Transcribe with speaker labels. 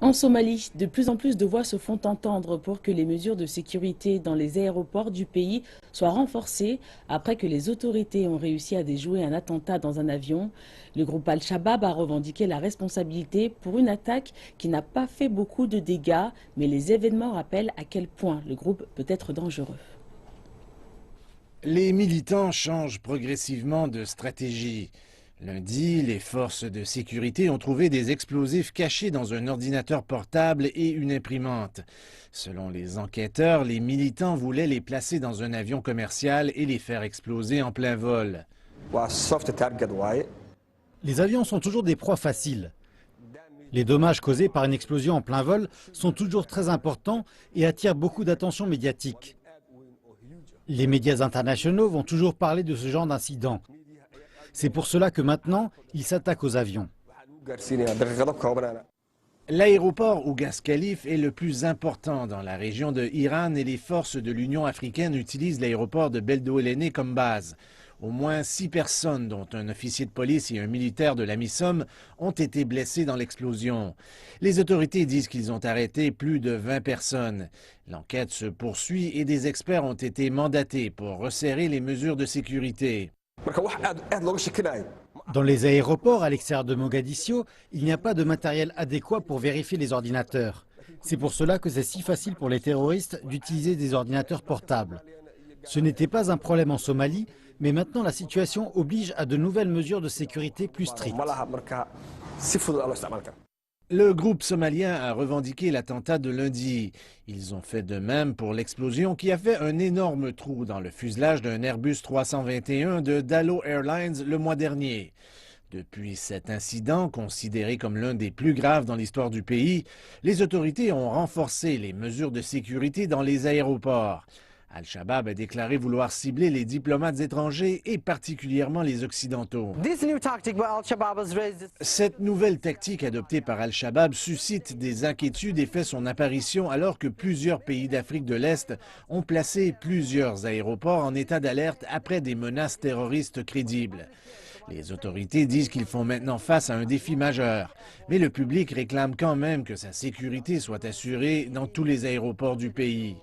Speaker 1: En Somalie, de plus en plus de voix se font entendre pour que les mesures de sécurité dans les aéroports du pays soient renforcées après que les autorités ont réussi à déjouer un attentat dans un avion. Le groupe Al-Shabaab a revendiqué la responsabilité pour une attaque qui n'a pas fait beaucoup de dégâts, mais les événements rappellent à quel point le groupe peut être dangereux.
Speaker 2: Les militants changent progressivement de stratégie. Lundi, les forces de sécurité ont trouvé des explosifs cachés dans un ordinateur portable et une imprimante. Selon les enquêteurs, les militants voulaient les placer dans un avion commercial et les faire exploser en plein vol.
Speaker 3: Les avions sont toujours des proies faciles. Les dommages causés par une explosion en plein vol sont toujours très importants et attirent beaucoup d'attention médiatique. Les médias internationaux vont toujours parler de ce genre d'incident. C'est pour cela que maintenant, ils s'attaquent aux avions.
Speaker 2: L'aéroport Ougas Khalif est le plus important dans la région de Iran et les forces de l'Union africaine utilisent l'aéroport de Beldouelene comme base. Au moins 6 personnes, dont un officier de police et un militaire de la MISOM, ont été blessées dans l'explosion. Les autorités disent qu'ils ont arrêté plus de 20 personnes. L'enquête se poursuit et des experts ont été mandatés pour resserrer les mesures de sécurité.
Speaker 3: Dans les aéroports à l'extérieur de Mogadiscio, il n'y a pas de matériel adéquat pour vérifier les ordinateurs. C'est pour cela que c'est si facile pour les terroristes d'utiliser des ordinateurs portables. Ce n'était pas un problème en Somalie, mais maintenant la situation oblige à de nouvelles mesures de sécurité plus strictes.
Speaker 2: Le groupe somalien a revendiqué l'attentat de lundi. Ils ont fait de même pour l'explosion qui a fait un énorme trou dans le fuselage d'un Airbus 321 de Dalo Airlines le mois dernier. Depuis cet incident, considéré comme l'un des plus graves dans l'histoire du pays, les autorités ont renforcé les mesures de sécurité dans les aéroports. Al-Shabaab a déclaré vouloir cibler les diplomates étrangers et particulièrement les Occidentaux. Cette nouvelle tactique adoptée par Al-Shabaab suscite des inquiétudes et fait son apparition alors que plusieurs pays d'Afrique de l'Est ont placé plusieurs aéroports en état d'alerte après des menaces terroristes crédibles. Les autorités disent qu'ils font maintenant face à un défi majeur, mais le public réclame quand même que sa sécurité soit assurée dans tous les aéroports du pays.